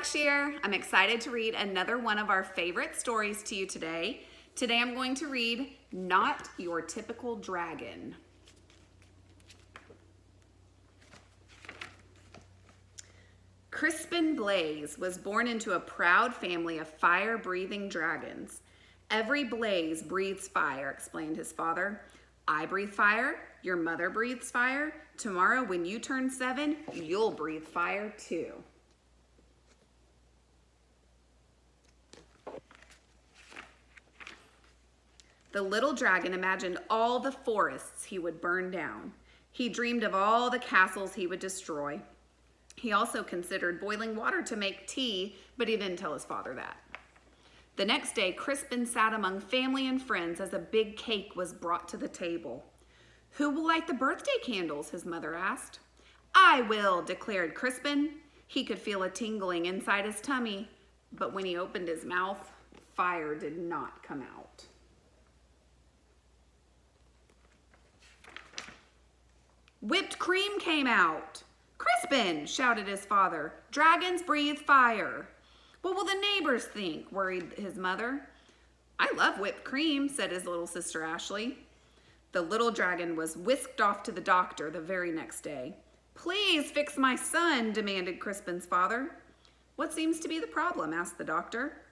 Blackshear. I'm excited to read another one of our favorite stories to you today. Today I'm going to read Not Your Typical Dragon. Crispin Blaze was born into a proud family of fire-breathing dragons. Every blaze breathes fire, explained his father. I breathe fire, your mother breathes fire. Tomorrow when you turn 7, you'll breathe fire too. The little dragon imagined all the forests he would burn down. He dreamed of all the castles he would destroy. He also considered boiling water to make tea, but he didn't tell his father that. The next day, Crispin sat among family and friends as a big cake was brought to the table. Who will light the birthday candles? His mother asked. I will, declared Crispin. He could feel a tingling inside his tummy, but when he opened his mouth, fire did not come out. Whipped cream came out. Crispin, shouted his father, dragons breathe fire. What will the neighbors think? Worried his mother. I love whipped cream, said his little sister Ashley. The little dragon was whisked off to the doctor the very next day. Please fix my son, demanded Crispin's father. What seems to be the problem? Asked the doctor.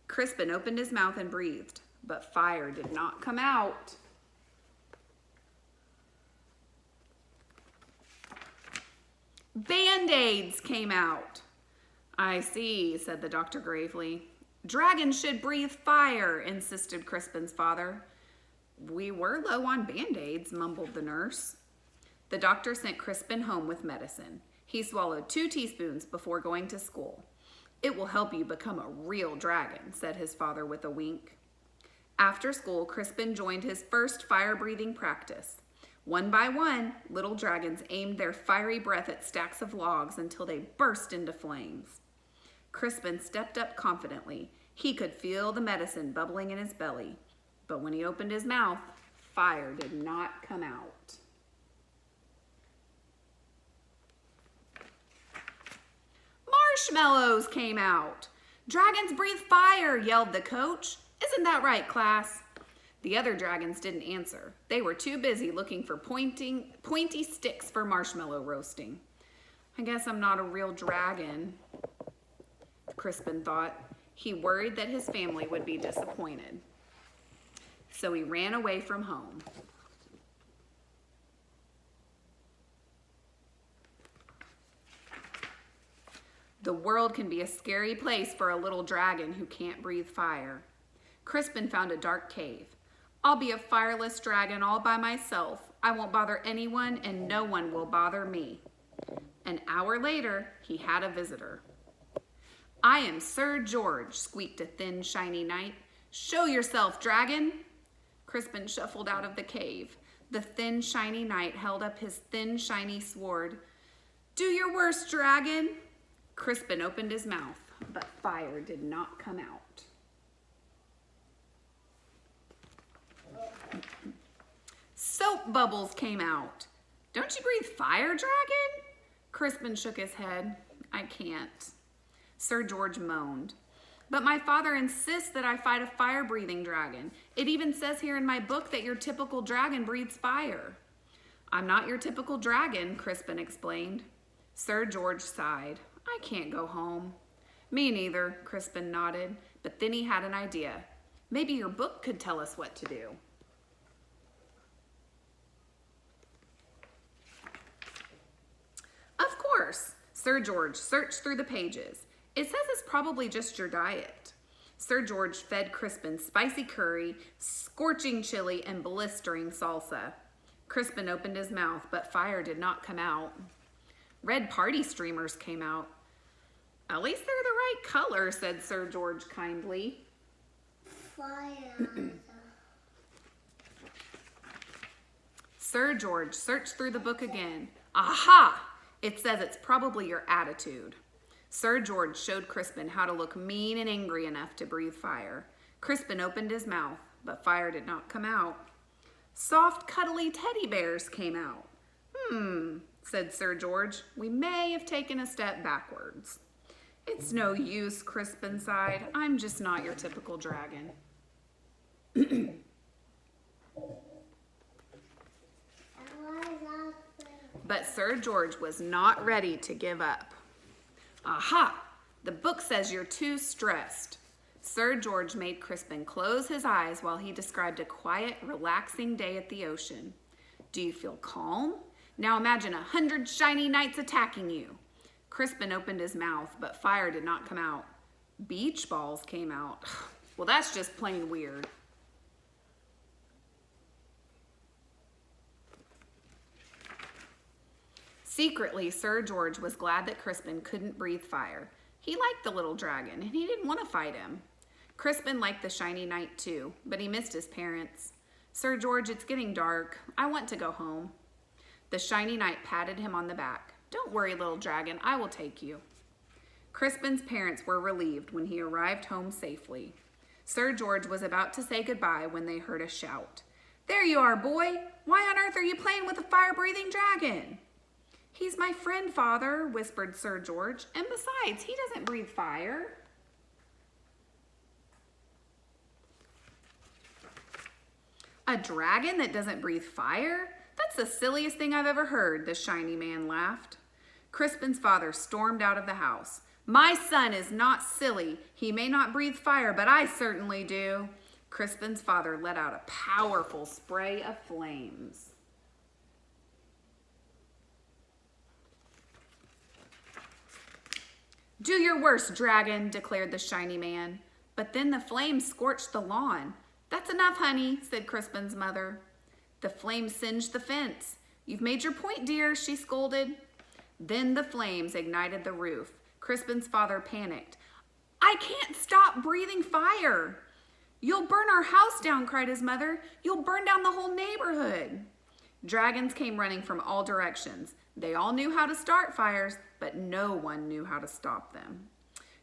Crispin opened his mouth and breathed, but fire did not come out. Band-Aids came out. I see, said the doctor gravely. Dragons should breathe fire, insisted Crispin's father. We were low on Band-Aids, mumbled the nurse. The doctor sent Crispin home with medicine. He swallowed 2 teaspoons before going to school. It will help you become a real dragon, said his father with a wink. After school, Crispin joined his first fire-breathing practice. One by one, little dragons aimed their fiery breath at stacks of logs until they burst into flames. Crispin stepped up confidently. He could feel the medicine bubbling in his belly, but when he opened his mouth, fire did not come out. Marshmallows came out. Dragons breathe fire, yelled the coach. Isn't that right, class? The other dragons didn't answer. They were too busy looking for pointy sticks for marshmallow roasting. I guess I'm not a real dragon, Crispin thought. He worried that his family would be disappointed. So he ran away from home. The world can be a scary place for a little dragon who can't breathe fire. Crispin found a dark cave. I'll be a fireless dragon all by myself. I won't bother anyone and no one will bother me. An hour later, he had a visitor. I am Sir George, squeaked a thin, shiny knight. Show yourself, dragon. Crispin shuffled out of the cave. The thin, shiny knight held up his thin, shiny sword. Do your worst, dragon. Crispin opened his mouth, but fire did not come out. Soap bubbles came out. Don't you breathe fire, dragon? Crispin shook his head. I can't. Sir George moaned. But my father insists that I fight a fire-breathing dragon. It even says here in my book that your typical dragon breathes fire. I'm not your typical dragon, Crispin explained. Sir George sighed. I can't go home. Me neither, Crispin nodded. But then he had an idea. Maybe your book could tell us what to do. Of course, Sir George searched through the pages. It says it's probably just your diet. Sir George fed Crispin spicy curry, scorching chili, and blistering salsa. Crispin opened his mouth, but fire did not come out. Red party streamers came out. At least they're the right color, said Sir George kindly. Fire. Sir George searched through the book again. Aha! It says it's probably your attitude. Sir George showed Crispin how to look mean and angry enough to breathe fire. Crispin opened his mouth, but fire did not come out. Soft, cuddly teddy bears came out. Said Sir George. We may have taken a step backwards. It's no use, Crispin sighed. I'm just not your typical dragon. But Sir George was not ready to give up. Aha! The book says you're too stressed. Sir George made Crispin close his eyes while he described a quiet, relaxing day at the ocean. Do you feel calm? Now imagine 100 shiny knights attacking you. Crispin opened his mouth, but fire did not come out. Beach balls came out. Well, that's just plain weird. Secretly, Sir George was glad that Crispin couldn't breathe fire. He liked the little dragon, and he didn't want to fight him. Crispin liked the shiny knight too, but he missed his parents. Sir George, it's getting dark. I want to go home. The shiny knight patted him on the back. Don't worry, little dragon, I will take you. Crispin's parents were relieved when he arrived home safely. Sir George was about to say goodbye when they heard a shout. There you are, boy. Why on earth are you playing with a fire-breathing dragon? He's my friend, Father, whispered Sir George, and besides, he doesn't breathe fire. A dragon that doesn't breathe fire? That's the silliest thing I've ever heard, the shiny man laughed. Crispin's father stormed out of the house. My son is not silly. He may not breathe fire, but I certainly do. Crispin's father let out a powerful spray of flames. Do your worst, dragon, declared the shiny man. But then the flames scorched the lawn. That's enough, honey, said Crispin's mother. The flames singed the fence. You've made your point, dear, she scolded. Then the flames ignited the roof. Crispin's father panicked. I can't stop breathing fire. You'll burn our house down, cried his mother. You'll burn down the whole neighborhood. Dragons came running from all directions. They all knew how to start fires, but no one knew how to stop them.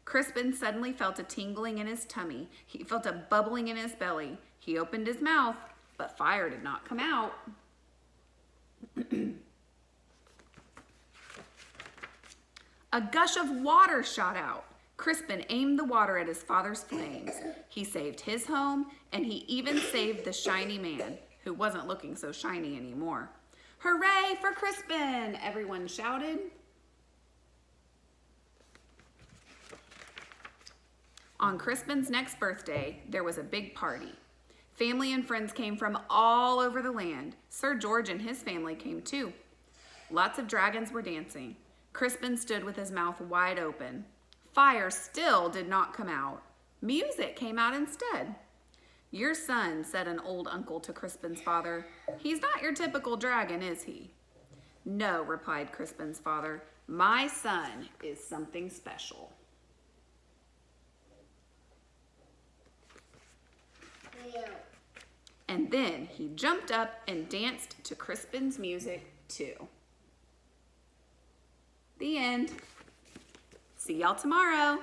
Crispin suddenly felt a tingling in his tummy. He felt a bubbling in his belly. He opened his mouth, but fire did not come out. A gush of water shot out. Crispin aimed the water at his father's flames. He saved his home, and he even saved the shiny man, who wasn't looking so shiny anymore. Hooray for Crispin! Everyone shouted. On Crispin's next birthday, there was a big party. Family and friends came from all over the land. Sir George and his family came too. Lots of dragons were dancing. Crispin stood with his mouth wide open. Fire still did not come out. Music came out instead. Your son, said an old uncle to Crispin's father, he's not your typical dragon, is he? No, replied Crispin's father. My son is something special. And then he jumped up and danced to Crispin's music too. The end. See y'all tomorrow.